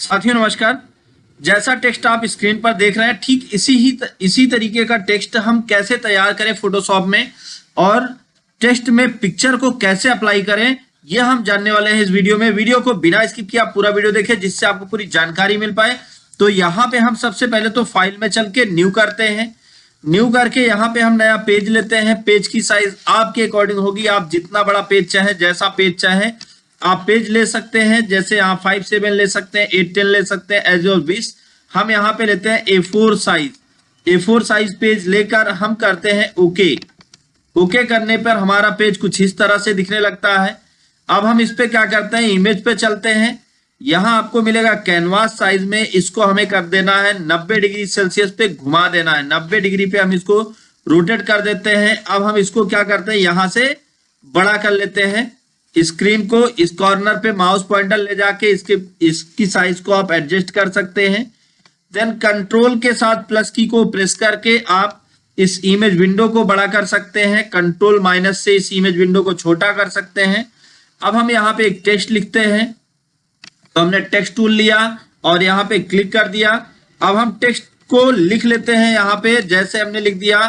साथियों नमस्कार। जैसा टेक्स्ट आप स्क्रीन पर देख रहे हैं ठीक इसी तरीके का टेक्स्ट हम कैसे तैयार करें फोटोशॉप में और टेक्स्ट में पिक्चर को कैसे अप्लाई करें यह हम जानने वाले हैं इस वीडियो में। वीडियो को बिना स्किप किए आप पूरा वीडियो देखें जिससे आपको पूरी जानकारी मिल पाए। तो यहाँ पे हम सबसे पहले तो फाइल में चल के न्यू करते हैं। न्यू करके यहाँ पे हम नया पेज लेते हैं। पेज की साइज आपके अकॉर्डिंग होगी, आप जितना बड़ा पेज चाहे जैसा पेज चाहे आप पेज ले सकते हैं। जैसे आप 5/7 ले सकते हैं, 8/10 ले सकते हैं, एज योर विश। हम यहाँ पे लेते हैं A4 size. A4 size page लेकर हम करते हैं ओके। ओके करने पर हमारा पेज कुछ इस तरह से दिखने लगता है। अब हम इस पे क्या करते हैं, इमेज पे चलते हैं। यहाँ आपको मिलेगा कैनवास साइज में, इसको हमें कर देना है 90 डिग्री सेल्सियस पे घुमा देना है। 90 डिग्री पे हम इसको रोटेट कर देते हैं। अब हम इसको क्या करते हैं, यहाँ से बड़ा कर लेते हैं। स्क्रीन को इस कॉर्नर पे माउस पॉइंटर ले जाके इसकी साइज को आप एडजस्ट कर सकते हैं। देन कंट्रोल के साथ प्लस की को प्रेस करके आप इस इमेज विंडो को बड़ा कर सकते हैं। कंट्रोल माइनस से इस इमेज विंडो को छोटा कर सकते हैं। अब हम यहाँ पे एक टेक्स्ट लिखते हैं, तो हमने टेक्स्ट टूल लिया और यहाँ पे क्लिक कर दिया। अब हम टेक्स्ट को लिख लेते हैं यहाँ पे, जैसे हमने लिख दिया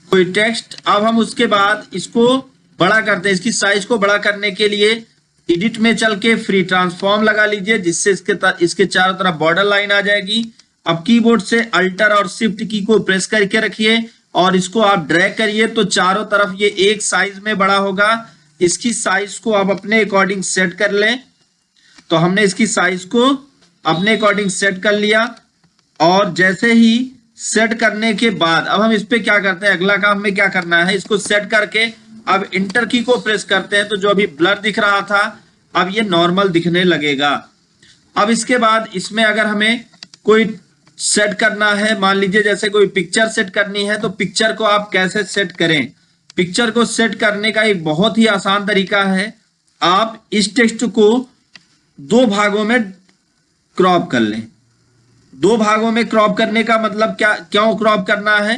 कोई टेक्स्ट। अब हम उसके बाद इसको बड़ा करते हैं। इसकी साइज को बड़ा करने के लिए एडिट में चल के फ्री ट्रांसफॉर्म लगा लीजिए, जिससे इसके चारों तरफ बॉर्डर लाइन आ जाएगी। अब कीबोर्ड से अल्टर और शिफ्ट की को प्रेस करके रखिए और इसको आप ड्रैग करिए तो चारों तरफ ये एक साइज में बड़ा होगा। इसकी साइज को आप अपने अकॉर्डिंग सेट कर लें। तो हमने इसकी साइज को अपने अकॉर्डिंग सेट कर लिया और जैसे ही सेट करने के बाद अब हम इस पे क्या करते हैं, अगला काम में क्या करना है, इसको सेट करके अब इंटर की को प्रेस करते हैं। तो जो अभी ब्लर दिख रहा था अब ये नॉर्मल दिखने लगेगा। अब इसके बाद इसमें अगर हमें कोई सेट करना है, मान लीजिए जैसे कोई पिक्चर सेट करनी है, तो पिक्चर को आप कैसे सेट करें। पिक्चर को सेट करने का एक बहुत ही आसान तरीका है। आप इस टेक्स्ट को दो भागों में क्रॉप कर लें। दो भागों में क्रॉप करने का मतलब क्यों क्रॉप करना है,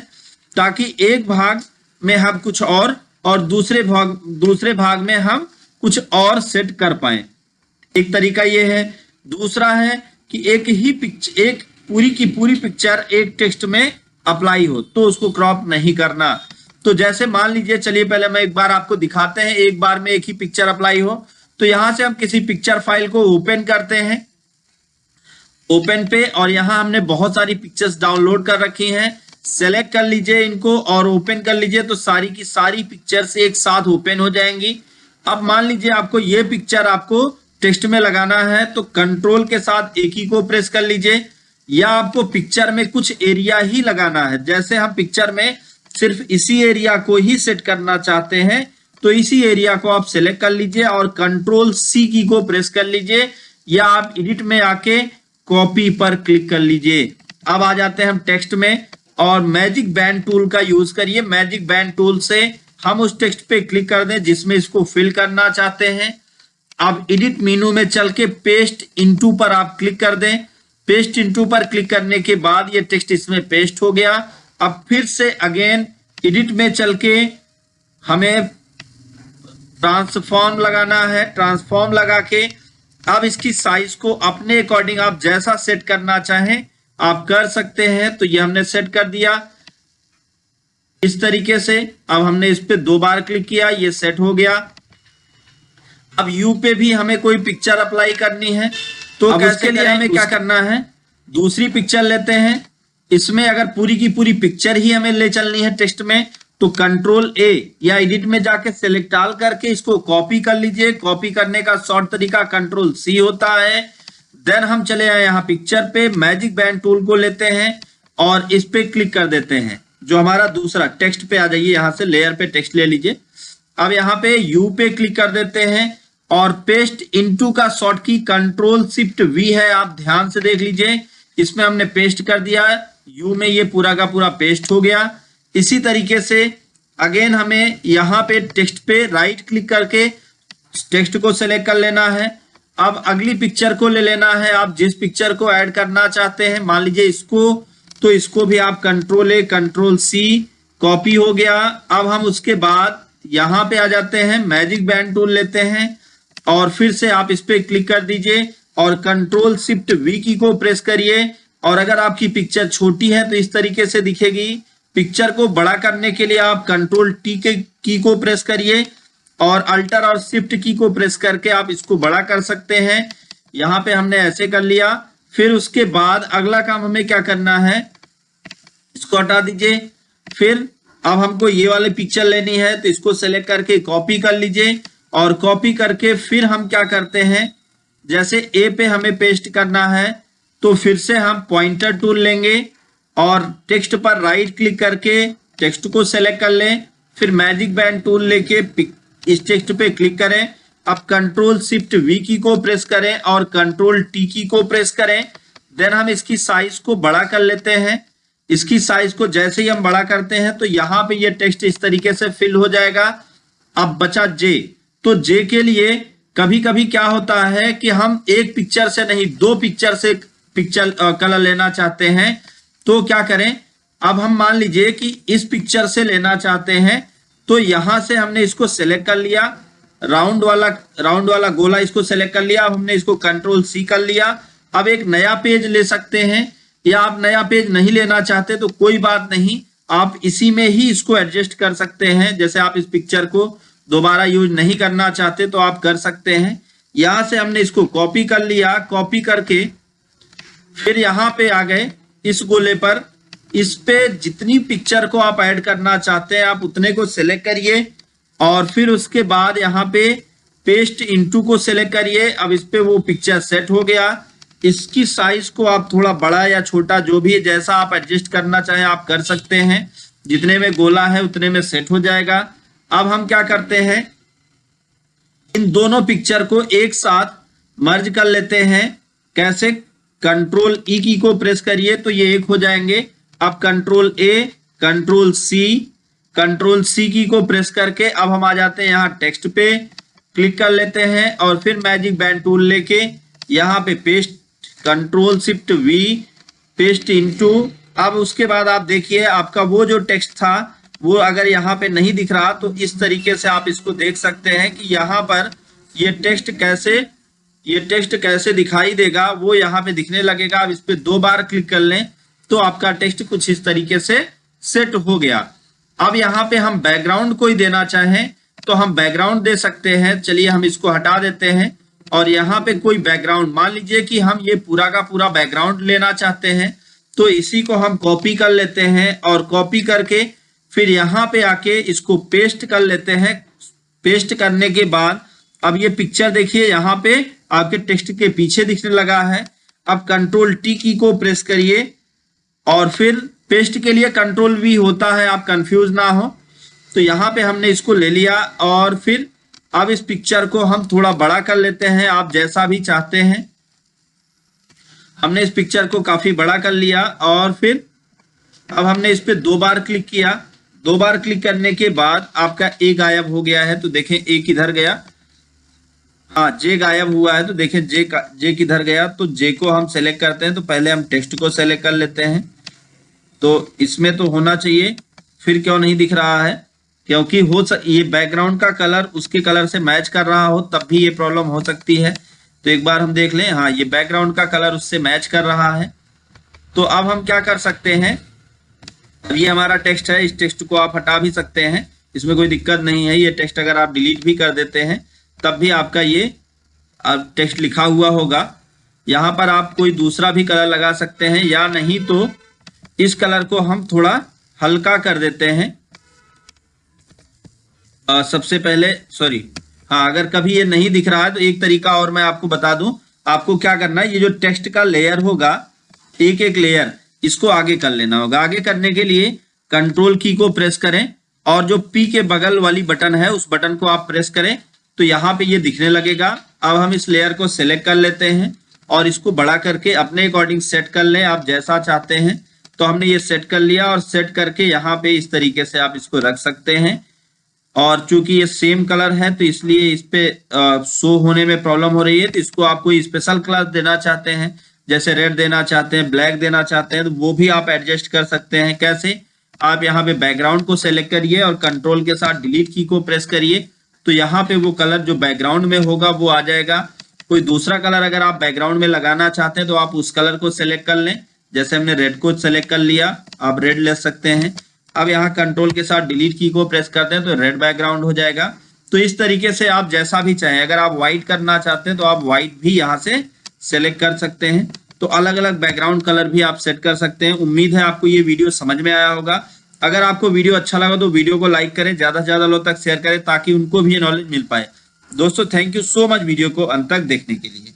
ताकि एक भाग में हम कुछ और दूसरे भाग में हम कुछ और सेट कर पाए। एक तरीका यह है। दूसरा है कि एक पूरी की पूरी पिक्चर एक टेक्स्ट में अप्लाई हो तो उसको क्रॉप नहीं करना। तो जैसे मान लीजिए, चलिए पहले मैं एक बार आपको दिखाते हैं, एक बार में एक ही पिक्चर अप्लाई हो। तो यहां से हम किसी पिक्चर फाइल को ओपन करते हैं, ओपन पे, और यहां हमने बहुत सारी पिक्चर्स डाउनलोड कर रखी हैं। सेलेक्ट कर लीजिए इनको और ओपन कर लीजिए तो सारी की सारी पिक्चर्स एक साथ ओपन हो जाएंगी। अब मान लीजिए आपको ये पिक्चर आपको टेक्स्ट में लगाना है, तो कंट्रोल के साथ एक ही को प्रेस कर लीजिए, या आपको पिक्चर में कुछ एरिया ही लगाना है। जैसे हम पिक्चर में सिर्फ इसी एरिया को ही सेट करना चाहते हैं तो इसी एरिया को आप सेलेक्ट कर लीजिए और कंट्रोल C की को प्रेस कर लीजिए, या आप एडिट में आके कॉपी पर क्लिक कर लीजिए। अब आ जाते हैं हम टेक्स्ट में और मैजिक बैंड टूल का यूज करिए। मैजिक बैंड टूल से हम उस टेक्स्ट पे क्लिक कर दें जिसमें इसको फिल करना चाहते हैं। अब एडिट मेनू में चल के पेस्ट इनटू पर आप क्लिक कर दें। पेस्ट इनटू पर क्लिक करने के बाद ये टेक्स्ट इसमें पेस्ट हो गया। अब फिर से अगेन एडिट में चल के हमें ट्रांसफॉर्म लगाना है। ट्रांसफॉर्म लगा के अब इसकी साइज को अपने अकॉर्डिंग आप जैसा सेट करना चाहें आप कर सकते हैं। तो ये हमने सेट कर दिया इस तरीके से। अब हमने इस पे 2 बार क्लिक किया, ये सेट हो गया। अब यू पे भी हमें कोई पिक्चर अप्लाई करनी है, तो इसके लिए हमें क्या करना है, दूसरी पिक्चर लेते हैं। इसमें अगर पूरी की पूरी पिक्चर ही हमें ले चलनी है टेक्स्ट में, तो कंट्रोल A या एडिट में जाके सेलेक्ट ऑल करके इसको कॉपी कर लीजिए। कॉपी करने का शॉर्ट तरीका कंट्रोल C होता है। देन हम चले आए यहाँ पिक्चर पे, मैजिक बैंड टूल को लेते हैं और इस पे क्लिक कर देते हैं। जो हमारा दूसरा टेक्स्ट पे आ जाइए, यहाँ से लेयर पे टेक्स्ट ले लीजिए। अब यहाँ पे U पे क्लिक कर देते हैं और पेस्ट इनटू का शॉर्ट की कंट्रोल शिफ्ट V है, आप ध्यान से देख लीजिए। इसमें हमने पेस्ट कर दिया, U में ये पूरा का पूरा पेस्ट हो गया। इसी तरीके से अगेन हमें यहाँ पे टेक्स्ट पे राइट क्लिक करके टेक्स्ट को सेलेक्ट कर लेना है। अब अगली पिक्चर को ले लेना है, आप जिस पिक्चर को ऐड करना चाहते हैं, मान लीजिए इसको, तो इसको भी आप control A control C, copy हो गया। अब हम उसके बाद यहाँ पे आ जाते हैं, मैजिक बैंड टूल लेते हैं और फिर से आप इस पे क्लिक कर दीजिए और कंट्रोल शिफ्ट वी की को प्रेस करिए। और अगर आपकी पिक्चर छोटी है तो इस तरीके से दिखेगी। पिक्चर को बड़ा करने के लिए आप कंट्रोल टी के की को प्रेस करिए और अल्टर और शिफ्ट की को प्रेस करके आप इसको बड़ा कर सकते हैं। यहाँ पे हमने ऐसे कर लिया। फिर उसके बाद अगला काम हमें क्या करना है, इसको हटा दीजिए। फिर अब हमको ये वाली पिक्चर लेनी है तो इसको सेलेक्ट करके कॉपी कर लीजिए और कॉपी करके फिर हम क्या करते हैं, जैसे ए पे हमें पेस्ट करना है तो फिर से हम पॉइंटर टूल लेंगे और टेक्स्ट पर राइट क्लिक करके टेक्स्ट को सेलेक्ट कर लें। फिर मैजिक बैंड टूल लेके इस टेक्स्ट पे क्लिक करें। अब कंट्रोल शिफ्ट वी की को प्रेस करें और कंट्रोल टी की को प्रेस करें। देन हम इसकी साइज को बड़ा कर लेते हैं। इसकी साइज को जैसे ही हम बड़ा करते हैं तो यहाँ पे ये टेक्स्ट इस तरीके से फिल हो जाएगा। अब बचा जे, तो जे के लिए कभी कभी क्या होता है कि हम एक पिक्चर से नहीं, दो पिक्चर से पिक्चर कलर लेना चाहते हैं। तो क्या करें, अब हम मान लीजिए कि इस पिक्चर से लेना चाहते हैं तो यहां से हमने इसको सेलेक्ट कर लिया, राउंड वाला गोला इसको सेलेक्ट कर लिया। अब हमने इसको कंट्रोल सी कर लिया। अब एक नया पेज ले सकते हैं, या आप नया पेज नहीं लेना चाहते तो कोई बात नहीं, आप इसी में ही इसको एडजस्ट कर सकते हैं। जैसे आप इस पिक्चर को दोबारा यूज नहीं करना चाहते तो आप कर सकते हैं। यहां से हमने इसको कॉपी कर लिया। कॉपी करके फिर यहाँ पे आ गए इस गोले पर, इस पे जितनी पिक्चर को आप ऐड करना चाहते हैं आप उतने को सिलेक्ट करिए और फिर उसके बाद यहाँ पे पेस्ट इनटू को सिलेक्ट करिए। अब इस पे वो पिक्चर सेट हो गया। इसकी साइज को आप थोड़ा बड़ा या छोटा जो भी है, जैसा आप एडजस्ट करना चाहें आप कर सकते हैं। जितने में गोला है उतने में सेट हो जाएगा। अब हम क्या करते हैं, इन दोनों पिक्चर को एक साथ मर्ज कर लेते हैं। कैसे, कंट्रोल ई की को प्रेस करिए तो ये एक हो जाएंगे। अब कंट्रोल ए, कंट्रोल सी की को प्रेस करके अब हम आ जाते हैं यहाँ टेक्स्ट पे, क्लिक कर लेते हैं और फिर मैजिक बैंड टूल लेके यहाँ पे paste, control shift we, paste into. अब उसके बाद आप देखिए आपका वो जो टेक्स्ट था वो अगर यहाँ पे नहीं दिख रहा तो इस तरीके से आप इसको देख सकते हैं कि यहाँ पर ये टेक्स्ट कैसे दिखाई देगा, वो यहाँ पे दिखने लगेगा। अब इस पे 2 बार क्लिक कर लें तो आपका टेक्स्ट कुछ इस तरीके से सेट हो गया। अब यहाँ पे हम बैकग्राउंड कोई देना चाहें तो हम बैकग्राउंड दे सकते हैं। चलिए हम इसको हटा देते हैं और यहाँ पे कोई बैकग्राउंड, मान लीजिए कि हम ये पूरा का पूरा बैकग्राउंड लेना चाहते हैं तो इसी को हम कॉपी कर लेते हैं और कॉपी करके फिर यहाँ पे आके इसको पेस्ट कर लेते हैं। पेस्ट करने के बाद अब ये पिक्चर देखिए यहाँ पे आपके टेक्स्ट के पीछे दिखने लगा है। अब कंट्रोल टी की को प्रेस करिए और फिर पेस्ट के लिए कंट्रोल वी होता है, आप कंफ्यूज ना हो। तो यहाँ पे हमने इसको ले लिया और फिर अब इस पिक्चर को हम थोड़ा बड़ा कर लेते हैं, आप जैसा भी चाहते हैं। हमने इस पिक्चर को काफी बड़ा कर लिया और फिर अब हमने इस पे 2 बार क्लिक किया। 2 बार क्लिक करने के बाद आपका ए गायब हो गया है, तो देखें ए किधर गया, हाँ जे गायब हुआ है। तो देखें जे किधर गया, तो जे को हम सेलेक्ट करते हैं। तो पहले हम टेक्स्ट को सेलेक्ट कर लेते हैं, तो इसमें तो होना चाहिए, फिर क्यों नहीं दिख रहा है, क्योंकि ये बैकग्राउंड का कलर उसके कलर से मैच कर रहा हो तब भी ये प्रॉब्लम हो सकती है। तो एक बार हम देख लें, हाँ ये बैकग्राउंड का कलर उससे मैच कर रहा है। तो अब हम क्या कर सकते हैं, ये हमारा टेक्स्ट है, इस टेक्स्ट को आप हटा भी सकते हैं, इसमें कोई दिक्कत नहीं है। ये टेक्स्ट अगर आप डिलीट भी कर देते हैं तब भी आपका ये टेक्स्ट लिखा हुआ होगा। यहाँ पर आप कोई दूसरा भी कलर लगा सकते हैं, या नहीं तो इस कलर को हम थोड़ा हल्का कर देते हैं। सबसे पहले हाँ, अगर कभी ये नहीं दिख रहा है तो एक तरीका और मैं आपको बता दूं, आपको क्या करना है, ये जो टेक्स्ट का लेयर होगा, एक एक लेयर इसको आगे कर लेना होगा। आगे करने के लिए कंट्रोल की को प्रेस करें और जो पी के बगल वाली बटन है उस बटन को आप प्रेस करें तो यहाँ पे ये दिखने लगेगा। अब हम इस लेयर को सिलेक्ट कर लेते हैं और इसको बड़ा करके अपने अकॉर्डिंग सेट कर लें, आप जैसा चाहते हैं। तो हमने ये सेट कर लिया और सेट करके यहाँ पे इस तरीके से आप इसको रख सकते हैं। और चूंकि ये सेम कलर है तो इसलिए इस पे शो होने में प्रॉब्लम हो रही है। तो इसको आप कोई स्पेशल कलर देना चाहते हैं, जैसे रेड देना चाहते हैं, ब्लैक देना चाहते हैं, तो वो भी आप एडजस्ट कर सकते हैं। कैसे, आप यहाँ पे बैकग्राउंड को सेलेक्ट करिए और कंट्रोल के साथ डिलीट की को प्रेस करिए तो यहाँ पे वो कलर जो बैकग्राउंड में होगा वो आ जाएगा। कोई दूसरा कलर अगर आप बैकग्राउंड में लगाना चाहते हैं तो आप उस कलर को सिलेक्ट कर लें। जैसे हमने रेड को सेलेक्ट कर लिया, आप रेड ले सकते हैं। अब यहाँ कंट्रोल के साथ डिलीट की को प्रेस करते हैं तो रेड बैकग्राउंड हो जाएगा। तो इस तरीके से आप जैसा भी चाहें, अगर आप व्हाइट करना चाहते हैं तो आप व्हाइट भी यहाँ से सेलेक्ट कर सकते हैं। तो अलग अलग बैकग्राउंड कलर भी आप सेट कर सकते हैं। उम्मीद है आपको ये वीडियो समझ में आया होगा। अगर आपको वीडियो अच्छा लगा तो वीडियो को लाइक करें, ज्यादा से ज्यादा लोग तक शेयर करें ताकि उनको भी ये नॉलेज मिल पाए। दोस्तों thank you so much video को अंत तक देखने के लिए।